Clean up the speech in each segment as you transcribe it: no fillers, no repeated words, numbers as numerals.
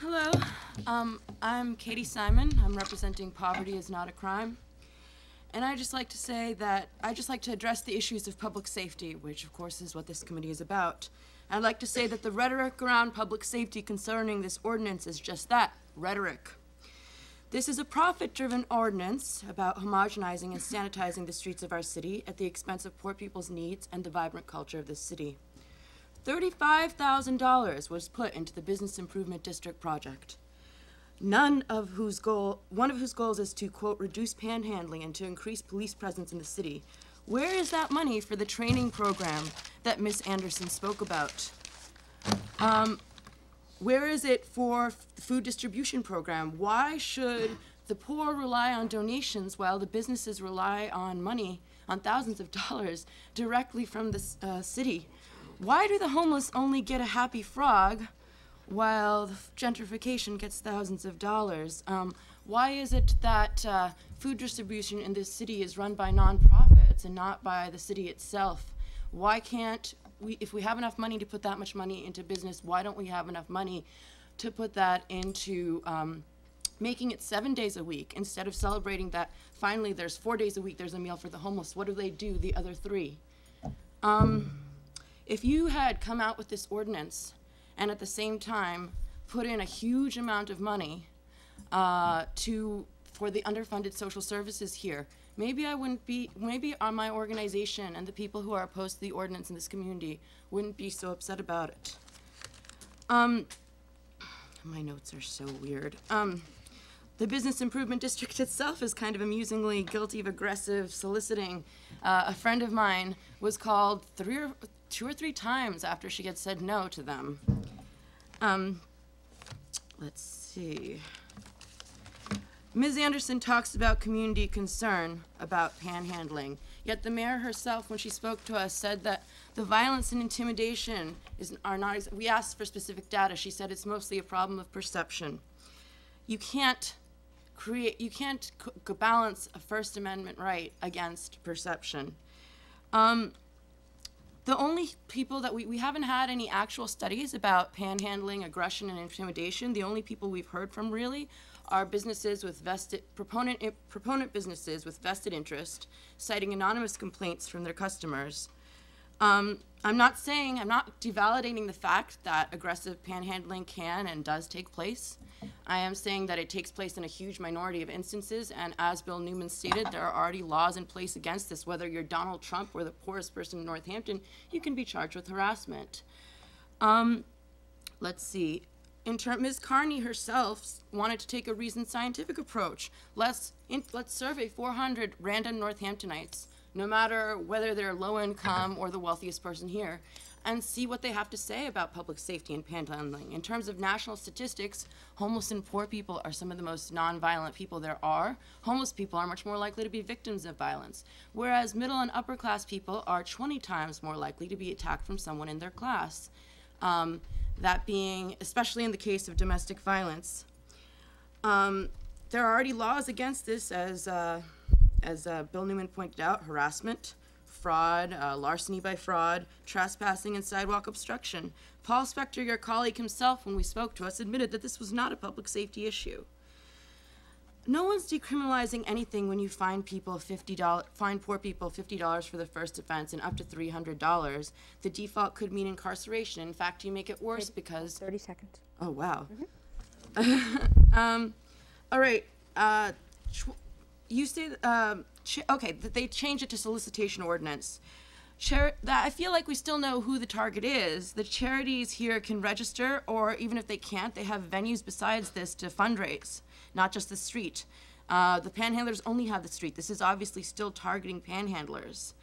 Hello, I'm Katie Simon. I'm representing Poverty is Not a Crime. And I just like to say that I just like to address the issues of public safety, which of course is what this committee is about. I'd like to say that the rhetoric around public safety concerning this ordinance is just that, rhetoric. This is a profit-driven ordinance about homogenizing and sanitizing the streets of our city at the expense of poor people's needs and the vibrant culture of this city. $35,000 was put into the Business Improvement District project, one of whose goals is to, quote, reduce panhandling and to increase police presence in the city. Where is that money for the training program that Ms. Anderson spoke about? Where is it for the food distribution program? Why should the poor rely on donations while the businesses rely on money, on thousands of dollars, directly from the city? Why do the homeless only get a happy frog while the gentrification gets thousands of dollars? Why is it that food distribution in this city is run by nonprofits and not by the city itself? Why can't we, if we have enough money to put that much money into business, why don't we have enough money to put that into making it 7 days a week instead of celebrating that finally there's 4 days a week there's a meal for the homeless? What do they do the other 3? If you had come out with this ordinance and at the same time put in a huge amount of money for the underfunded social services here, maybe my organization and the people who are opposed to the ordinance in this community wouldn't be so upset about it. My notes are so weird. The Business Improvement District itself is kind of amusingly guilty of aggressive soliciting. A friend of mine was called 2 or 3 times after she had said no to them. Let's see. Ms. Anderson talks about community concern about panhandling, yet the mayor herself, when she spoke to us, said that the violence and intimidation are not, we asked for specific data. She said it's mostly a problem of perception. You can't balance a First Amendment right against perception. The only people that we haven't had any actual studies about panhandling, aggression, and intimidation. The only people we've heard from really are businesses with proponent businesses with vested interest, citing anonymous complaints from their customers. I'm not devalidating the fact that aggressive panhandling can and does take place. I am saying that it takes place in a huge minority of instances, and as Bill Newman stated, there are already laws in place against this. Whether you're Donald Trump or the poorest person in Northampton, you can be charged with harassment. Let's see. Ms. Carney herself wanted to take a reasoned scientific approach. Let's survey 400 random Northamptonites, no matter whether they're low income or the wealthiest person here, and see what they have to say about public safety and panhandling. In terms of national statistics, homeless and poor people are some of the most nonviolent people there are. Homeless people are much more likely to be victims of violence, whereas middle and upper class people are 20 times more likely to be attacked from someone in their class. That being, especially in the case of domestic violence. There are already laws against this, as Bill Newman pointed out: harassment, fraud, larceny by fraud, trespassing, and sidewalk obstruction. Paul Spector, your colleague himself, when we spoke to us, admitted that this was not a public safety issue. No one's decriminalizing anything when you fine poor people $50 for the first offense and up to $300. The default could mean incarceration. In fact, you make it worse because 30 seconds. Oh wow. All right. You say okay that they changed it to solicitation ordinance. I feel like we still know who the target is. The charities here can register, or even if they can't, they have venues besides this to fundraise, not just the street. The panhandlers only have the street. This is obviously still targeting panhandlers.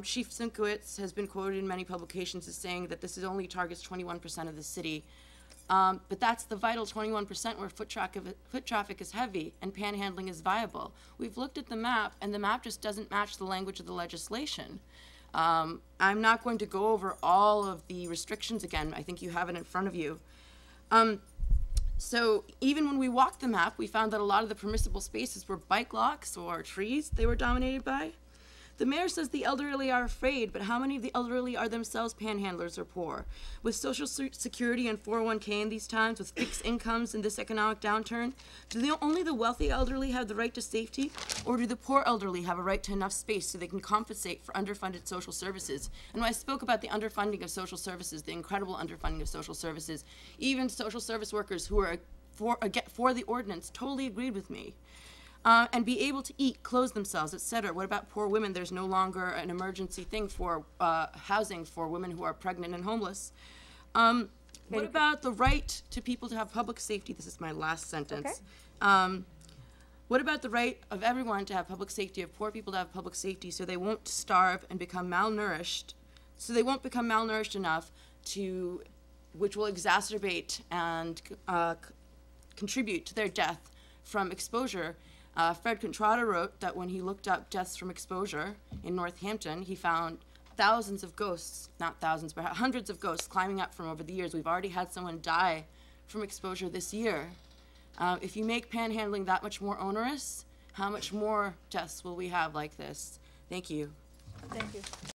Chief Sienkiewicz has been quoted in many publications as saying that this only targets 21% of the city. But that's the vital 21% where foot traffic is heavy and panhandling is viable. We've looked at the map, and the map just doesn't match the language of the legislation. I'm not going to go over all of the restrictions again. I think you have it in front of you. So even when we walked the map, we found that a lot of the permissible spaces were bike locks or trees they were dominated by. The mayor says the elderly are afraid, but how many of the elderly are themselves panhandlers or poor? With Social Security and 401k in these times, with fixed incomes in this economic downturn, do only the wealthy elderly have the right to safety, or do the poor elderly have a right to enough space so they can compensate for underfunded social services? And when I spoke about the underfunding of social services, the incredible underfunding of social services, even social service workers who are for the ordinance totally agreed with me. And be able to eat, clothe themselves, etc. What about poor women? There's no longer an emergency thing for housing for women who are pregnant and homeless. What about the right to people to have public safety? This is my last sentence. Okay. What about the right of everyone to have public safety, of poor people to have public safety, so they won't starve and become malnourished, so they won't become malnourished enough to, which will exacerbate and contribute to their death from exposure. Fred Contrada wrote that when he looked up deaths from exposure in Northampton, he found thousands of ghosts, not thousands, but hundreds of ghosts climbing up from over the years. We've already had someone die from exposure this year. If you make panhandling that much more onerous, how much more deaths will we have like this? Thank you. Thank you.